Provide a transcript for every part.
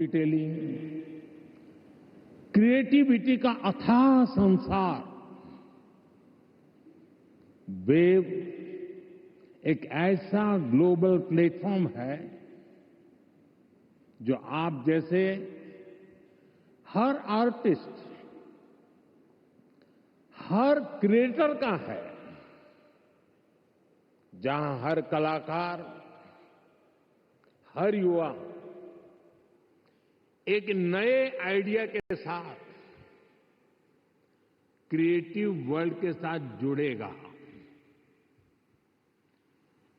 Detailing, creativity का अथाह संसार। वेव एक ऐसा ग्लोबल प्लेटफॉर्म है जो आप जैसे हर आर्टिस्ट, हर क्रिएटर का है, जहां हर कलाकार, हर युवा एक नए आइडिया के साथ क्रिएटिव वर्ल्ड के साथ जुड़ेगा।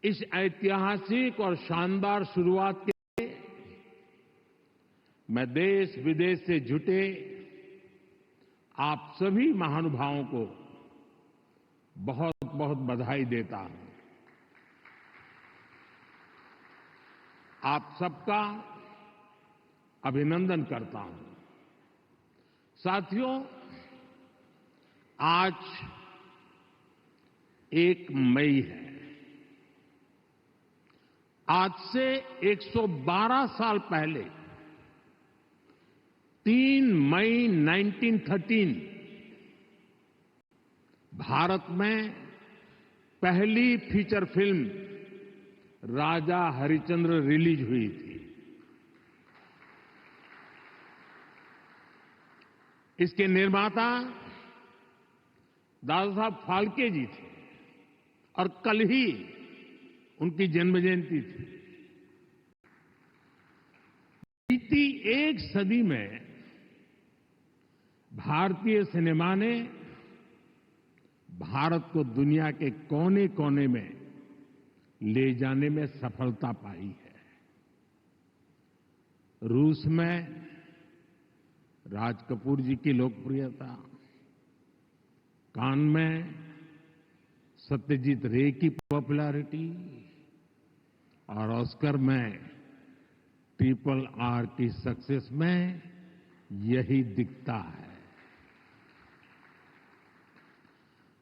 इस ऐतिहासिक और शानदार शुरुआत के लिए मैं देश विदेश से जुटे आप सभी महानुभावों को बहुत बहुत बधाई देता हूं। आप सबका अभिनंदन करता हूं। साथियों, आज 1 मई है। आज से 112 साल पहले 3 मई 1913 भारत में पहली फीचर फिल्म राजा हरिश्चंद्र रिलीज हुई थी। इसके निर्माता दादा साहब फाल्के जी थे और कल ही उनकी जन्म जयंती थी। बीती 1 सदी में भारतीय सिनेमा ने भारत को दुनिया के कोने कोने में ले जाने में सफलता पाई है। रूस में राज कपूर जी की लोकप्रियता, कान में सत्यजीत रे की पॉपुलैरिटी और ऑस्कर में RRR की सक्सेस में यही दिखता है।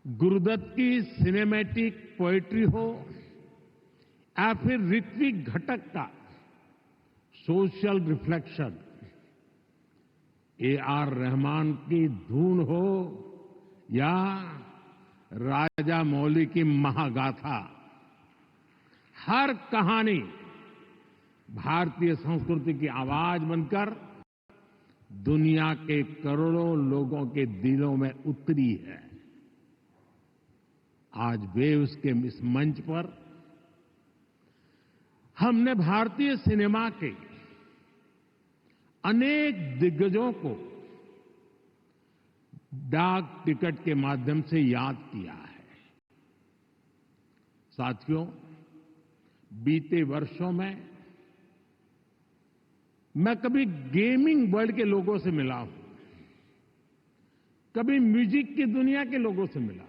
गुरुदत्त की सिनेमैटिक पोएट्री हो या फिर ऋत्विक घटक का सोशल रिफ्लेक्शन, AR रहमान की धून हो या राजा मौली की महागाथा, हर कहानी भारतीय संस्कृति की आवाज बनकर दुनिया के करोड़ों लोगों के दिलों में उतरी है। आज वेव्स के इस मंच पर हमने भारतीय सिनेमा के अनेक दिग्गजों को डाक टिकट के माध्यम से याद किया है। साथियों, बीते वर्षों में मैं कभी गेमिंग वर्ल्ड के लोगों से मिला हूं, कभी म्यूजिक की दुनिया के लोगों से मिला,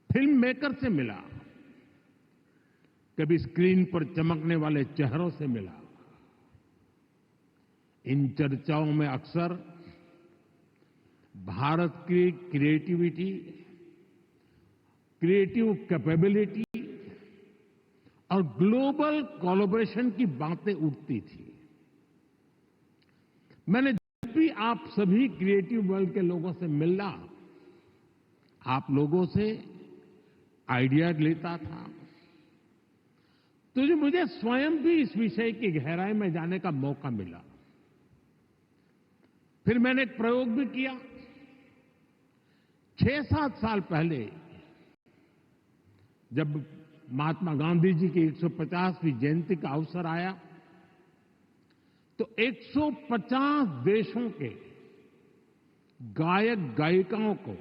फिल्म मेकर से मिला, कभी स्क्रीन पर चमकने वाले चेहरों से मिला। इन चर्चाओं में अक्सर भारत की क्रिएटिविटी, क्रिएटिव कैपेबिलिटी और ग्लोबल कोलैबोरेशन की बातें उठती थी। मैंने जब भी आप सभी क्रिएटिव वर्ल्ड के लोगों से मिला, आप लोगों से आइडिया लेता था, तो जो मुझे स्वयं भी इस विषय की गहराई में जाने का मौका मिला। फिर मैंने एक प्रयोग भी किया। 6-7 साल पहले जब महात्मा गांधी जी की 150वीं जयंती का अवसर आया, तो 150 देशों के गायक गायिकाओं को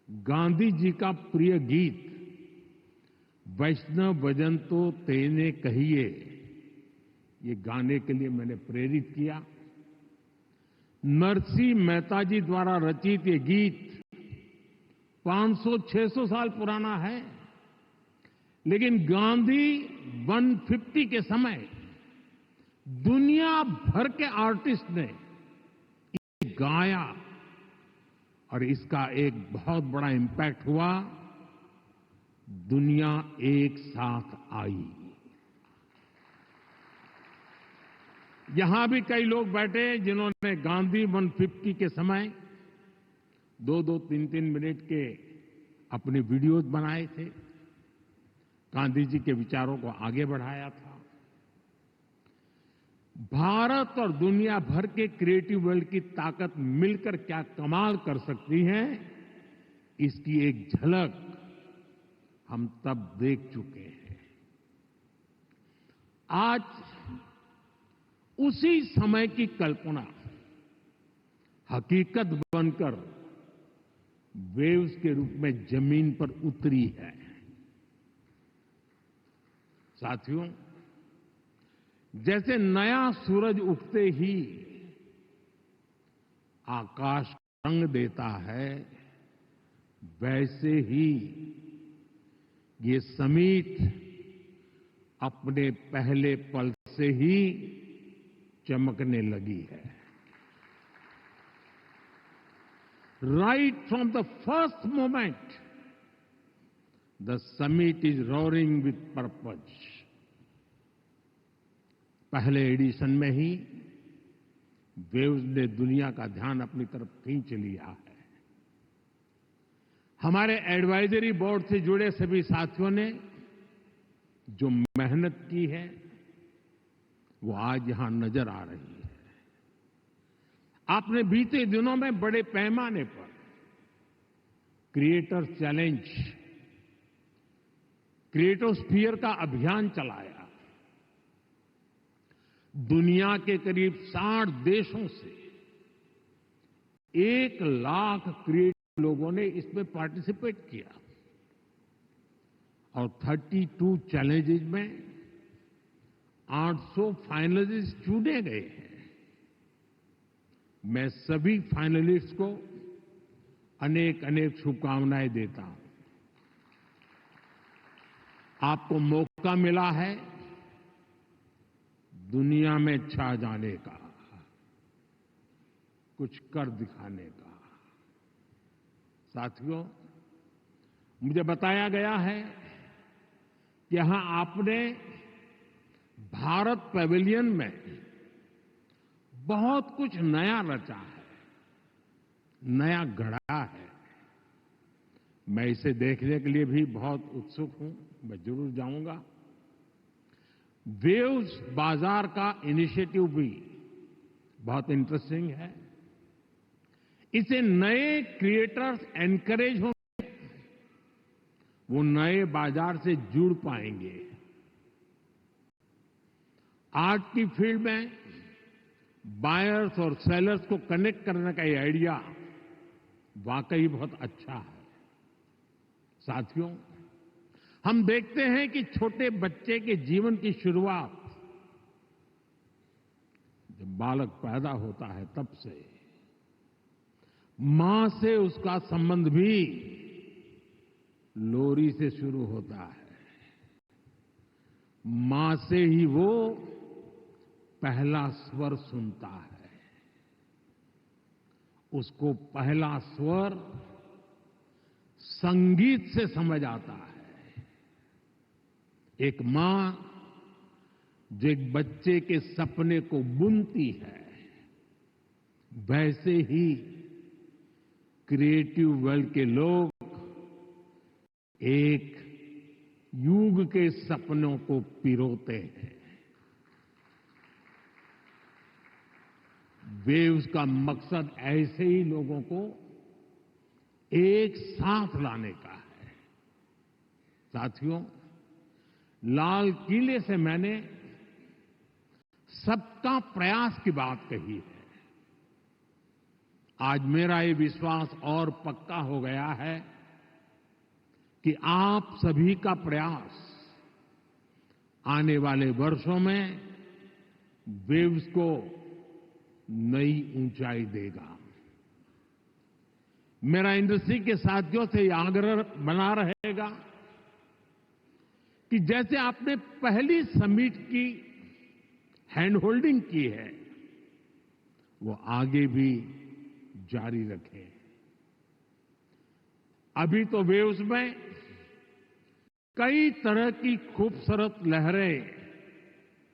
गांधी जी का प्रिय गीत वैष्णव भजन तो तेने कहिए, ये गाने के लिए मैंने प्रेरित किया। नरसिंह मेहता जी द्वारा रचित ये गीत 500-600 साल पुराना है, लेकिन गांधी 150 के समय दुनिया भर के आर्टिस्ट ने इसे गाया और इसका एक बहुत बड़ा इम्पैक्ट हुआ। दुनिया एक साथ आई। यहां भी कई लोग बैठे जिन्होंने गांधी 150 के समय 2-2, 3-3 मिनट के अपने वीडियोज बनाए थे, गांधी जी के विचारों को आगे बढ़ाया था। भारत और दुनिया भर के क्रिएटिव वर्ल्ड की ताकत मिलकर क्या कमाल कर सकती है, इसकी एक झलक हम तब देख चुके हैं। आज उसी समय की कल्पना हकीकत बनकर वेव्स के रूप में जमीन पर उतरी है। साथियों, जैसे नया सूरज उगते ही आकाश रंग देता है, वैसे ही ये समिट अपने पहले पल से ही चमकने लगी है। Right from the first moment the summit is roaring with purpose. पहले एडिशन में ही वेव्स ने दुनिया का ध्यान अपनी तरफ खींच लिया है। हमारे एडवाइजरी बोर्ड से जुड़े सभी साथियों ने जो मेहनत की है वो आज यहां नजर आ रही है। आपने बीते दिनों में बड़े पैमाने पर क्रिएटर चैलेंज, क्रिएटोस्फीयर का अभियान चलाया। दुनिया के करीब 60 देशों से 1 लाख क्रिएटिव लोगों ने इसमें पार्टिसिपेट किया और 32 चैलेंजेस में 800 फाइनलिस्ट चुने गए हैं। मैं सभी फाइनलिस्ट को अनेक अनेक शुभकामनाएं देता हूं। आपको मौका मिला है दुनिया में छा जाने का, कुछ कर दिखाने का। साथियों, मुझे बताया गया है कि यहां आपने भारत पैवेलियन में बहुत कुछ नया रचा है, नया गढ़ा है। मैं इसे देखने के लिए भी बहुत उत्सुक हूं। मैं जरूर जाऊंगा। वेव्स बाजार का इनिशिएटिव भी बहुत इंटरेस्टिंग है। इसे नए क्रिएटर्स एनकरेज होंगे, वो नए बाजार से जुड़ पाएंगे। आर्ट की फील्ड में बायर्स और सेलर्स को कनेक्ट करने का ये आइडिया वाकई बहुत अच्छा है। साथियों, हम देखते हैं कि छोटे बच्चे के जीवन की शुरुआत जब बालक पैदा होता है तब से मां से उसका संबंध भी लोरी से शुरू होता है। मां से ही वो पहला स्वर सुनता है। उसको पहला स्वर संगीत से समझ आता है। एक मां जो एक बच्चे के सपने को बुनती है, वैसे ही क्रिएटिव वर्ल्ड के लोग एक युग के सपनों को पिरोते हैं। वेव्स का मकसद ऐसे ही लोगों को एक साथ लाने का है। साथियों, लाल किले से मैंने सबका प्रयास की बात कही है। आज मेरा ये विश्वास और पक्का हो गया है कि आप सभी का प्रयास आने वाले वर्षों में वेव्स को नई ऊंचाई देगा। मेरा इंडस्ट्री के साथियों से यह आग्रह बना रहेगा कि जैसे आपने पहली समिट की हैंड होल्डिंग की है, वो आगे भी जारी रखें। अभी तो वेव्स में कई तरह की खूबसूरत लहरें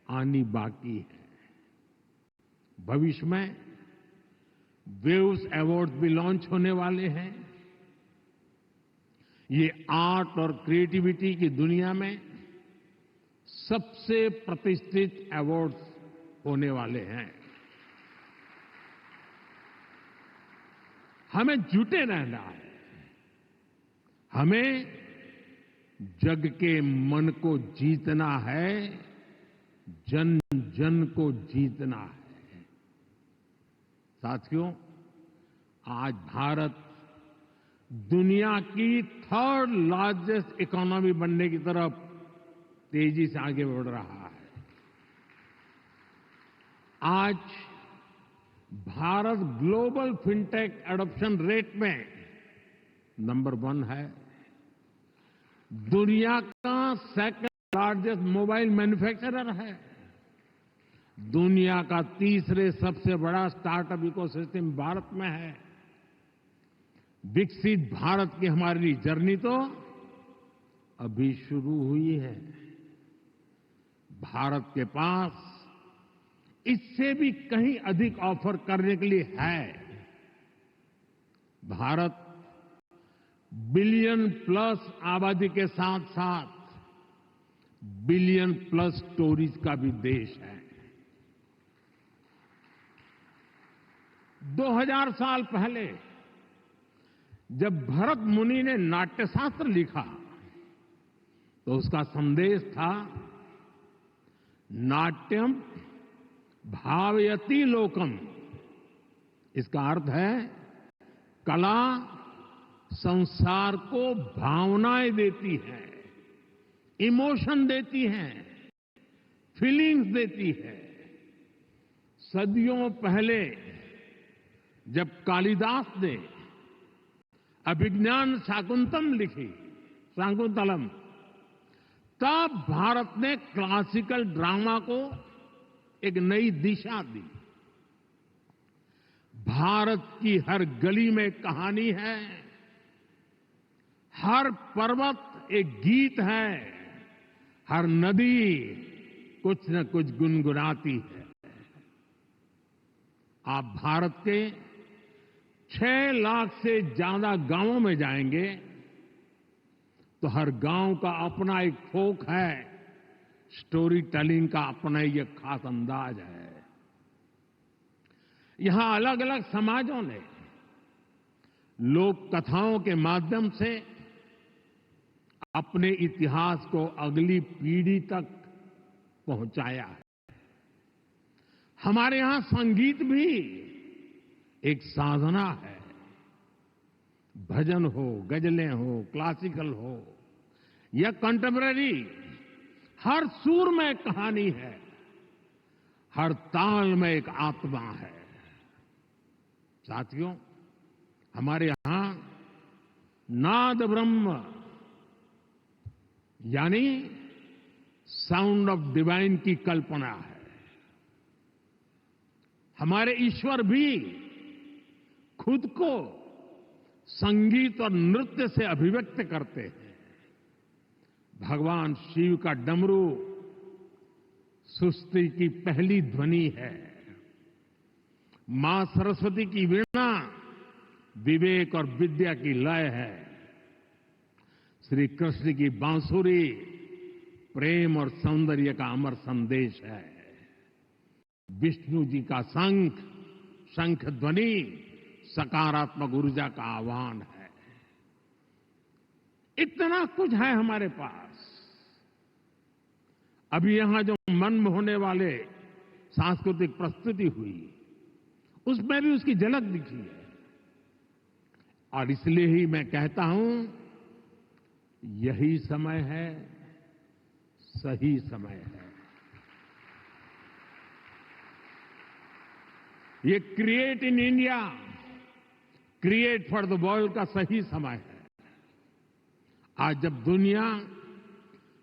आनी बाकी है। भविष्य में वेव्स अवार्ड भी लॉन्च होने वाले हैं। ये आर्ट और क्रिएटिविटी की दुनिया में सबसे प्रतिष्ठित अवार्ड्स होने वाले हैं। हमें जुटे रहना है। हमें जग के मन को जीतना है, जन जन को जीतना है। साथियों, आज भारत दुनिया की थर्ड लार्जेस्ट इकोनॉमी बनने की तरफ तेजी से आगे बढ़ रहा है। आज Bharat global fintech adoption rate में नंबर 1 है। दुनिया का सेकंड लार्जेस्ट मोबाइल मैन्युफैक्चरर है। दुनिया का तीसरे सबसे बड़ा स्टार्टअप इकोसिस्टम भारत में है। विकसित भारत की हमारी जर्नी तो अभी शुरू हुई है। भारत के पास इससे भी कहीं अधिक ऑफर करने के लिए है। भारत बिलियन प्लस आबादी के साथ साथ बिलियन प्लस स्टोरीज का भी देश है। 2000 साल पहले जब भरत मुनि ने नाट्यशास्त्र लिखा तो उसका संदेश था, नाट्यम भावयति लोकम। इसका अर्थ है कला संसार को भावनाएं देती है, इमोशन देती है, फीलिंग्स देती है। सदियों पहले जब कालिदास ने अभिज्ञान शाकुंतलम, तब भारत ने क्लासिकल ड्रामा को एक नई दिशा दी। भारत की हर गली में कहानी है, हर पर्वत एक गीत है, हर नदी कुछ न कुछ गुनगुनाती है। आप भारत के 6 लाख से ज्यादा गांवों में जाएंगे तो हर गांव का अपना एक फोक है, स्टोरी टेलिंग का अपना ही एक खास अंदाज है। यहां अलग अलग समाजों ने लोक कथाओं के माध्यम से अपने इतिहास को अगली पीढ़ी तक पहुंचाया है। हमारे यहां संगीत भी एक साधना है। भजन हो, गजलें हो, क्लासिकल हो या कंटेम्पररी, हर सुर में एक कहानी है, हर ताल में एक आत्मा है। साथियों, हमारे यहां नाद ब्रह्म यानी साउंड ऑफ डिवाइन की कल्पना है। हमारे ईश्वर भी खुद को संगीत और नृत्य से अभिव्यक्त करते हैं। भगवान शिव का डमरू सृष्टि की पहली ध्वनि है। मां सरस्वती की वीणा विवेक और विद्या की लय है। श्री कृष्ण की बांसुरी प्रेम और सौंदर्य का अमर संदेश है। विष्णु जी का शंख ध्वनि सकारात्मक ऊर्जा का आह्वान है। इतना कुछ है हमारे पास। अभी यहां जो मन होने वाले सांस्कृतिक प्रस्तुति हुई, उसमें भी उसकी झलक दिखी है। और इसलिए ही मैं कहता हूं, यही समय है, सही समय है। ये create in India, create for the world का सही समय है। आज जब दुनिया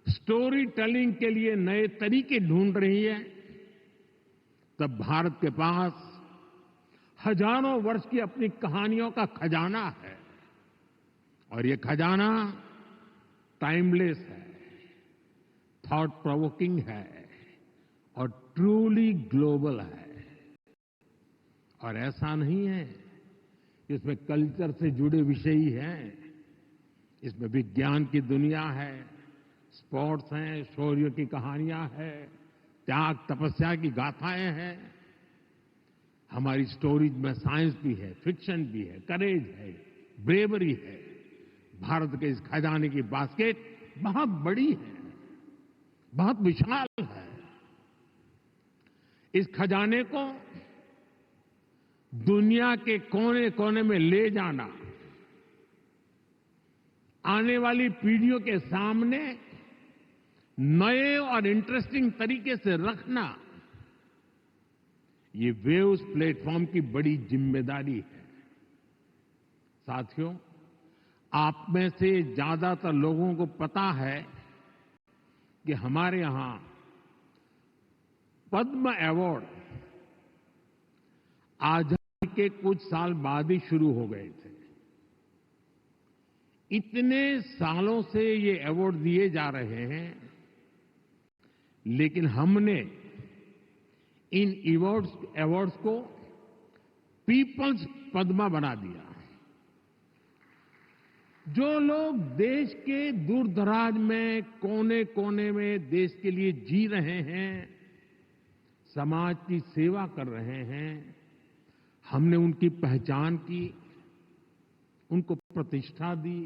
स्टोरी टेलिंग के लिए नए तरीके ढूंढ रही है, तब भारत के पास हजारों वर्ष की अपनी कहानियों का खजाना है। और ये खजाना टाइमलेस है, थॉट प्रोवोकिंग है और ट्रूली ग्लोबल है। और ऐसा नहीं है, इसमें कल्चर से जुड़े विषय ही हैं। इसमें विज्ञान की दुनिया है, स्पोर्ट्स हैं, शौर्य की कहानियां हैं, त्याग तपस्या की गाथाएं हैं। हमारी स्टोरीज में साइंस भी है, फिक्शन भी है, करेज है, ब्रेवरी है। भारत के इस खजाने की बास्केट बहुत बड़ी है, बहुत विशाल है। इस खजाने को दुनिया के कोने कोने में ले जाना, आने वाली पीढ़ियों के सामने नए और इंटरेस्टिंग तरीके से रखना, ये वेव्स प्लेटफॉर्म की बड़ी जिम्मेदारी है। साथियों, आप में से ज्यादातर लोगों को पता है कि हमारे यहां पद्म अवार्ड आजादी के कुछ साल बाद ही शुरू हो गए थे। इतने सालों से ये अवार्ड दिए जा रहे हैं, लेकिन हमने इन अवार्ड्स को पीपल्स पद्मा बना दिया। जो लोग देश के दूर दराज में, कोने कोने में देश के लिए जी रहे हैं, समाज की सेवा कर रहे हैं, हमने उनकी पहचान की, उनको प्रतिष्ठा दी,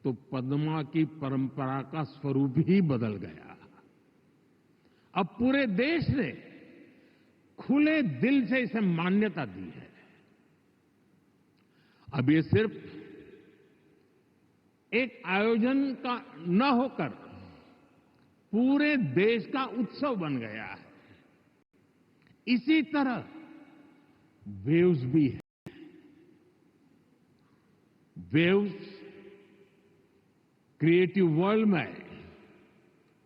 तो पद्मा की परंपरा का स्वरूप ही बदल गया। अब पूरे देश ने खुले दिल से इसे मान्यता दी है। अब ये सिर्फ एक आयोजन का न होकर पूरे देश का उत्सव बन गया है। इसी तरह वेव्स भी है। वेव्स क्रिएटिव वर्ल्ड में,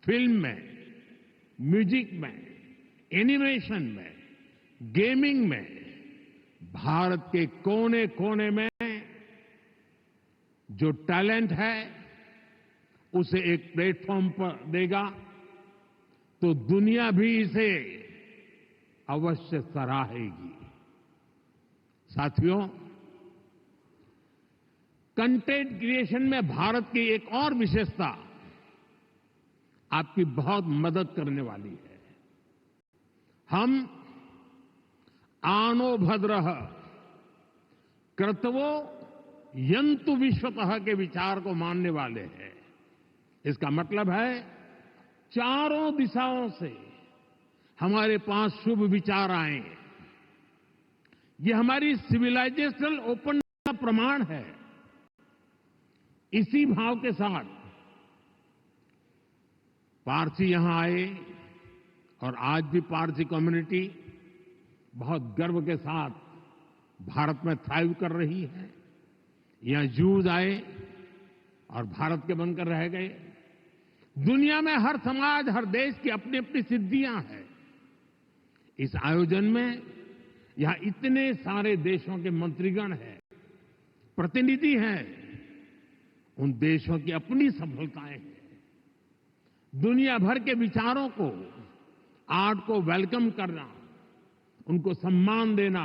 फिल्म में, म्यूजिक में, एनिमेशन में, गेमिंग में भारत के कोने कोने में जो टैलेंट है उसे एक प्लेटफॉर्म पर देगा, तो दुनिया भी इसे अवश्य सराहेगी। साथियों, कंटेंट क्रिएशन में भारत की एक और विशेषता आपकी बहुत मदद करने वाली है। हम आनो भद्रः कृतवो यन्तु विश्वतः के विचार को मानने वाले हैं। इसका मतलब है चारों दिशाओं से हमारे पास शुभ विचार आए। ये हमारी सिविलाइजेशनल ओपन का प्रमाण है। इसी भाव के साथ पारसी यहां आए और आज भी पारसी कम्युनिटी बहुत गर्व के साथ भारत में थ्राइव कर रही है। यहां जूज आए और भारत के बनकर रह गए। दुनिया में हर समाज, हर देश की अपनी अपनी सिद्धियां हैं। इस आयोजन में यहां इतने सारे देशों के मंत्रीगण हैं, प्रतिनिधि हैं। उन देशों की अपनी सफलताएं हैं। दुनिया भर के विचारों को, आर्ट को वेलकम करना, उनको सम्मान देना,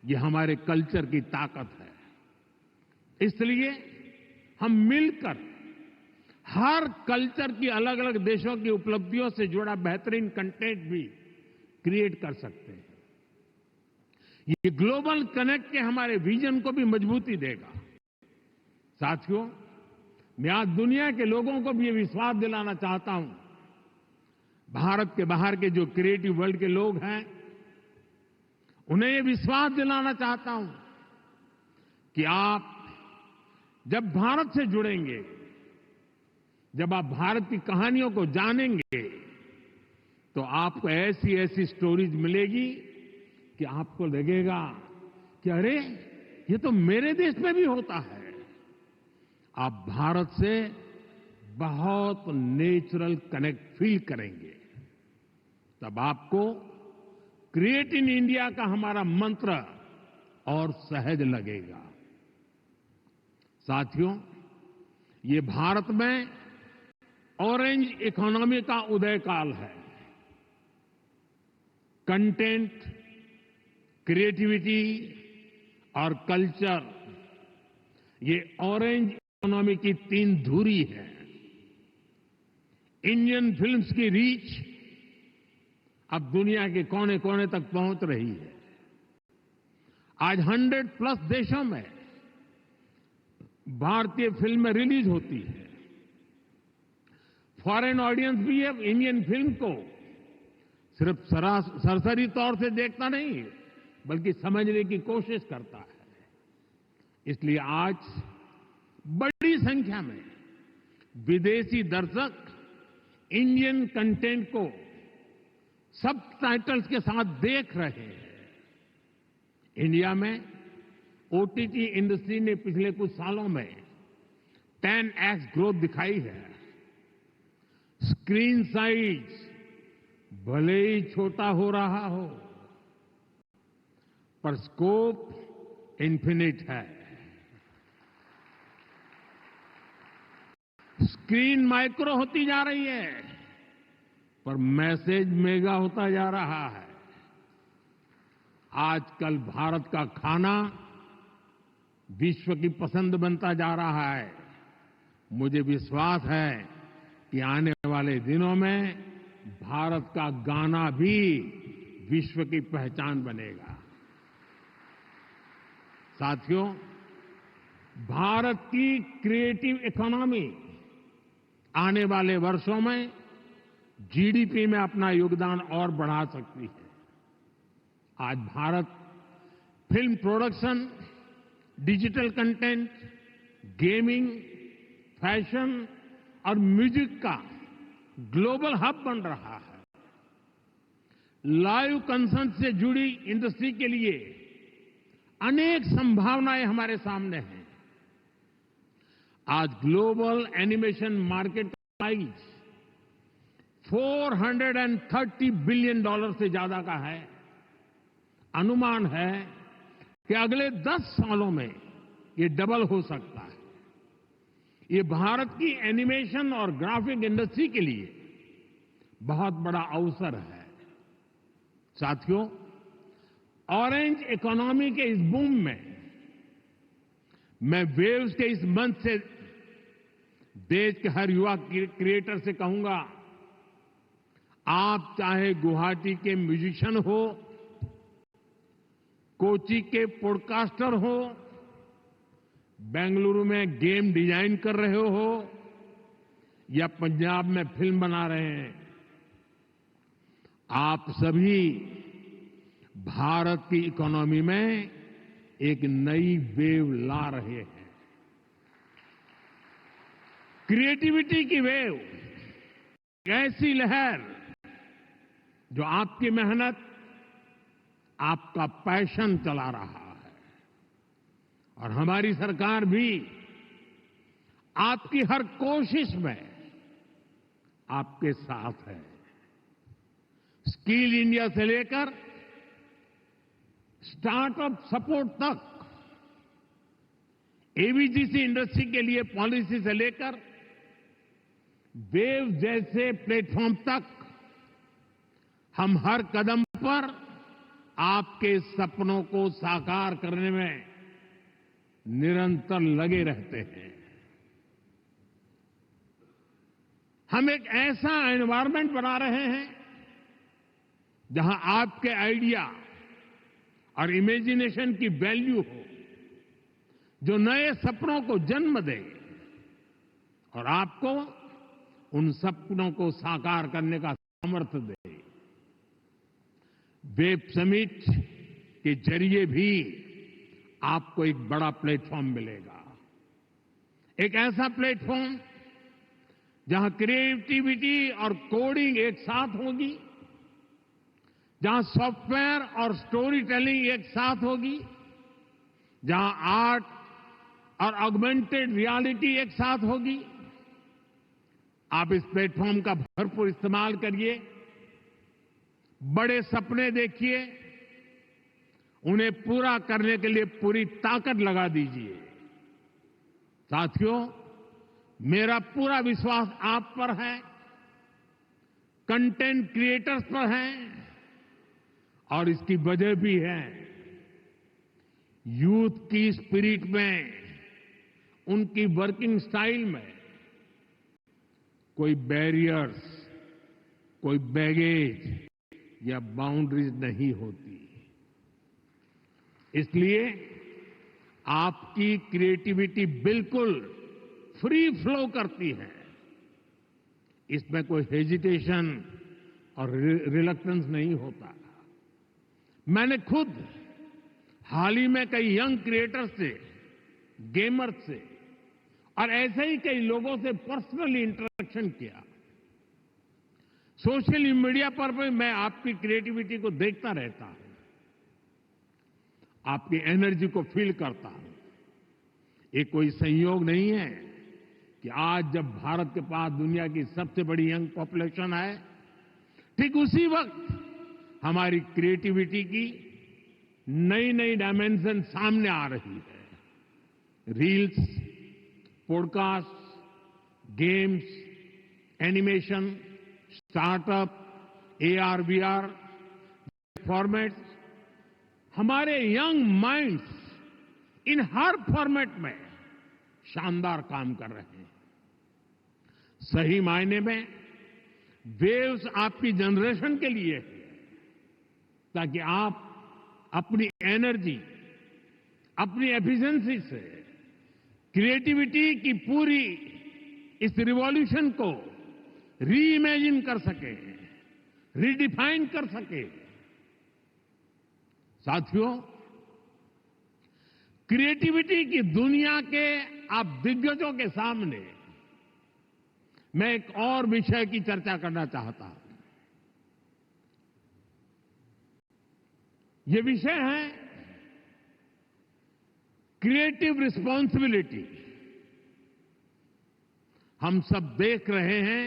ये हमारे कल्चर की ताकत है। इसलिए हम मिलकर हर कल्चर की, अलग अलग देशों की उपलब्धियों से जुड़ा बेहतरीन कंटेंट भी क्रिएट कर सकते हैं। ये ग्लोबल कनेक्ट के हमारे विजन को भी मजबूती देगा। साथियों, मैं आज दुनिया के लोगों को भी ये विश्वास दिलाना चाहता हूं, भारत के बाहर के जो क्रिएटिव वर्ल्ड के लोग हैं, उन्हें ये विश्वास दिलाना चाहता हूं कि आप जब भारत से जुड़ेंगे, जब आप भारत की कहानियों को जानेंगे, तो आपको ऐसी ऐसी स्टोरीज मिलेगी कि आपको लगेगा कि अरे, ये तो मेरे देश में भी होता है। आप भारत से बहुत नेचुरल कनेक्ट फील करेंगे। तब आपको क्रिएट इन इंडिया का हमारा मंत्र और सहज लगेगा। साथियों, ये भारत में ऑरेंज इकोनॉमी का उदय काल है। कंटेंट, क्रिएटिविटी और कल्चर, ये ऑरेंज इकोनॉमी की तीन धुरी है। इंडियन फिल्म्स की रीच अब दुनिया के कोने कोने तक पहुंच रही है। आज 100+ देशों में भारतीय फिल्में रिलीज होती है। फॉरेन ऑडियंस भी अब इंडियन फिल्म को सिर्फ सरसरी तौर से देखता नहीं, बल्कि समझने की कोशिश करता है। इसलिए आज बड़ी संख्या में विदेशी दर्शक इंडियन कंटेंट को सबटाइटल्स के साथ देख रहे हैं। इंडिया में ओटीटी इंडस्ट्री ने पिछले कुछ सालों में 10x ग्रोथ दिखाई है। स्क्रीन साइज भले ही छोटा हो रहा हो, पर स्कोप इन्फिनिट है। स्क्रीन माइक्रो होती जा रही है, पर मैसेज मेगा होता जा रहा है। आजकल भारत का खाना विश्व की पसंद बनता जा रहा है। मुझे विश्वास है कि आने वाले दिनों में भारत का गाना भी विश्व की पहचान बनेगा। साथियों, भारत की क्रिएटिव इकोनॉमी आने वाले वर्षों में जीडीपी में अपना योगदान और बढ़ा सकती है। आज Bharat film production, digital content, gaming, fashion और म्यूजिक का ग्लोबल हब बन रहा है। लाइव कंसर्ट से जुड़ी इंडस्ट्री के लिए अनेक संभावनाएं हमारे सामने हैं। आज ग्लोबल एनिमेशन मार्केट का साइज $430 बिलियन से ज्यादा का है। अनुमान है कि अगले 10 सालों में ये डबल हो सकता है। ये भारत की एनिमेशन और ग्राफिक इंडस्ट्री के लिए बहुत बड़ा अवसर है। साथियों, ऑरेंज इकोनॉमी के इस बूम में मैं वेव्स के इस मंच से देश के हर युवा क्रिएटर से कहूंगा, आप चाहे गुवाहाटी के म्यूजिशियन हो, कोची के पॉडकास्टर हो, बेंगलुरु में गेम डिजाइन कर रहे हो या पंजाब में फिल्म बना रहे हैं, आप सभी भारत की इकोनॉमी में एक नई वेव ला रहे हैं। क्रिएटिविटी की वेव, ऐसी लहर जो आपकी मेहनत, आपका पैशन चला रहा है। और हमारी सरकार भी आपकी हर कोशिश में आपके साथ है। स्किल इंडिया से लेकर स्टार्टअप सपोर्ट तक, एवीजीसी इंडस्ट्री के लिए पॉलिसी से लेकर वेव जैसे प्लेटफॉर्म तक, हम हर कदम पर आपके सपनों को साकार करने में निरंतर लगे रहते हैं। हम एक ऐसा एनवायरनमेंट बना रहे हैं जहां आपके आइडिया और इमेजिनेशन की वैल्यू हो, जो नए सपनों को जन्म दे और आपको उन सपनों को साकार करने का सामर्थ्य दे। वेब समिट के जरिए भी आपको एक बड़ा प्लेटफॉर्म मिलेगा। एक ऐसा प्लेटफॉर्म जहां क्रिएटिविटी और कोडिंग एक साथ होगी, जहां सॉफ्टवेयर और स्टोरी टेलिंग एक साथ होगी, जहां आर्ट और ऑगमेंटेड रियलिटी एक साथ होगी। आप इस प्लेटफॉर्म का भरपूर इस्तेमाल करिए, बड़े सपने देखिए, उन्हें पूरा करने के लिए पूरी ताकत लगा दीजिए। साथियों, मेरा पूरा विश्वास आप पर है, कंटेंट क्रिएटर्स पर है, और इसकी वजह भी है यूथ की स्पिरिट में, उनकी वर्किंग स्टाइल में कोई बैरियर्स, कोई बैगेज या बाउंड्रीज नहीं होती। इसलिए आपकी क्रिएटिविटी बिल्कुल फ्री फ्लो करती है। इसमें कोई हेजिटेशन और रिलक्टेंस नहीं होता। मैंने खुद हाल ही में कई यंग क्रिएटर्स से, गेमर्स से और ऐसे ही कई लोगों से पर्सनली इंटरेक्शन किया। सोशल मीडिया पर भी मैं आपकी क्रिएटिविटी को देखता रहता हूं, आपकी एनर्जी को फील करता हूं। ये कोई संयोग नहीं है कि आज जब भारत के पास दुनिया की सबसे बड़ी यंग पॉपुलेशन है, ठीक उसी वक्त हमारी क्रिएटिविटी की नई नई डायमेंशन सामने आ रही है। Reels, podcast, games, animation, startup, AR, VR formats, हमारे यंग माइंड्स इन हर फॉर्मेट में शानदार काम कर रहे हैं। सही मायने में वेव्स आपकी जनरेशन के लिए है, ताकि आप अपनी एनर्जी, अपनी एफिशिएंसी से क्रिएटिविटी की पूरी इस रिवॉल्यूशन को री इमेजिन कर सके, रीडिफाइन कर सके। साथियों, क्रिएटिविटी की दुनिया के आप दिग्गजों के सामने मैं एक और विषय की चर्चा करना चाहता हूं। ये विषय है क्रिएटिव रिस्पॉन्सिबिलिटी। हम सब देख रहे हैं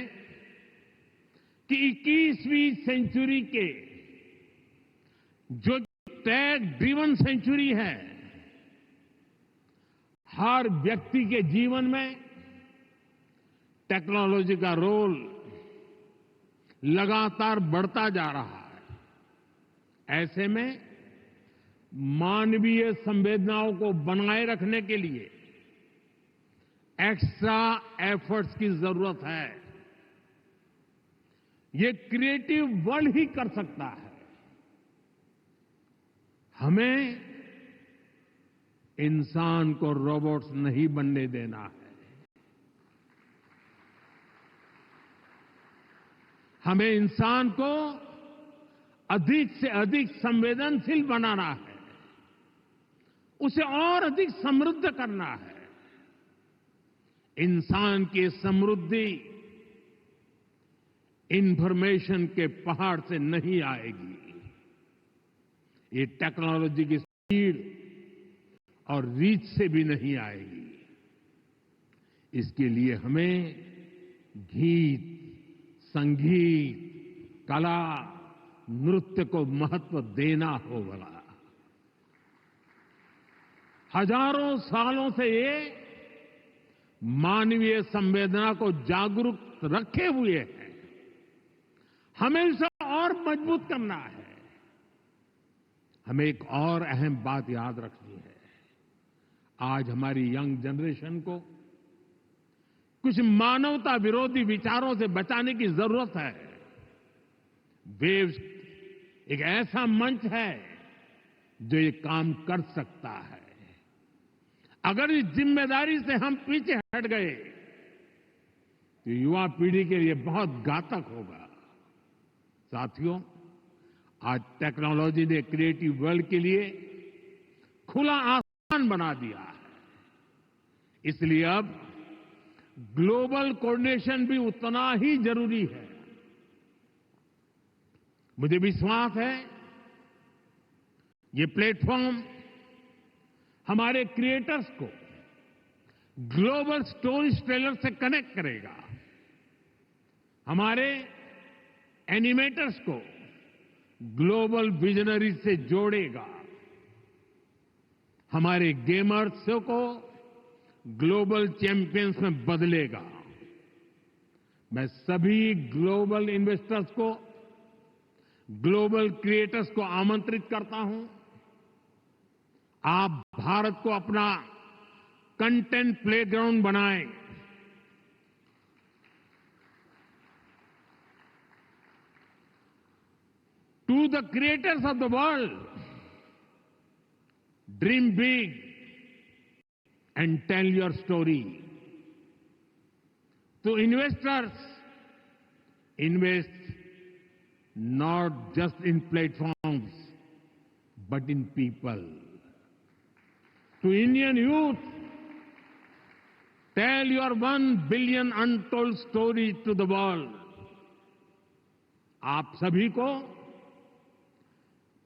कि 21वीं सेंचुरी के जो टेक ड्रिवन सेंचुरी है, हर व्यक्ति के जीवन में टेक्नोलॉजी का रोल लगातार बढ़ता जा रहा है। ऐसे में मानवीय संवेदनाओं को बनाए रखने के लिए एक्स्ट्रा एफर्ट्स की जरूरत है। ये क्रिएटिव वर्ल्ड ही कर सकता है। हमें इंसान को रोबोट्स नहीं बनने देना है। हमें इंसान को अधिक से अधिक संवेदनशील बनाना है, उसे और अधिक समृद्ध करना है। इंसान की समृद्धि इंफॉर्मेशन के पहाड़ से नहीं आएगी। ये टेक्नोलॉजी की स्पीड और रीच से भी नहीं आएगी। इसके लिए हमें गीत, संगीत, कला, नृत्य को महत्व देना होगा। हजारों सालों से ये मानवीय संवेदना को जागरूक रखे हुए है। हमें इसे और मजबूत करना है। हमें एक और अहम बात याद रखनी है। आज हमारी यंग जनरेशन को कुछ मानवता विरोधी विचारों से बचाने की जरूरत है। वेव्स एक ऐसा मंच है जो ये काम कर सकता है। अगर इस जिम्मेदारी से हम पीछे हट गए तो युवा पीढ़ी के लिए बहुत घातक होगा। साथियों, आज टेक्नोलॉजी ने क्रिएटिव वर्ल्ड के लिए खुला आसमान बना दिया है। इसलिए अब ग्लोबल कोऑर्डिनेशन भी उतना ही जरूरी है। मुझे विश्वास है ये प्लेटफॉर्म हमारे क्रिएटर्स को ग्लोबल स्टोरी टेलर से कनेक्ट करेगा, हमारे एनिमेटर्स को ग्लोबल विजनरी से जोड़ेगा, हमारे गेमर्स को ग्लोबल चैंपियंस में बदलेगा। मैं सभी ग्लोबल इन्वेस्टर्स को, ग्लोबल क्रिएटर्स को आमंत्रित करता हूं। आप भारत को अपना कंटेंट प्लेग्राउंड बनाएं। To the creators of the world, dream big and tell your story. To investors, invest not just in platforms, but in people. To Indian youth, tell your 1 billion untold stories to the world. आप सभी को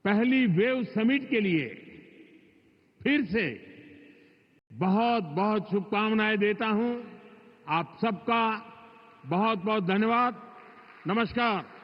पहली wave summit के लिए फिर से बहुत बहुत शुभकामनाएं देता हूं। आप सबका बहुत बहुत धन्यवाद। नमस्कार।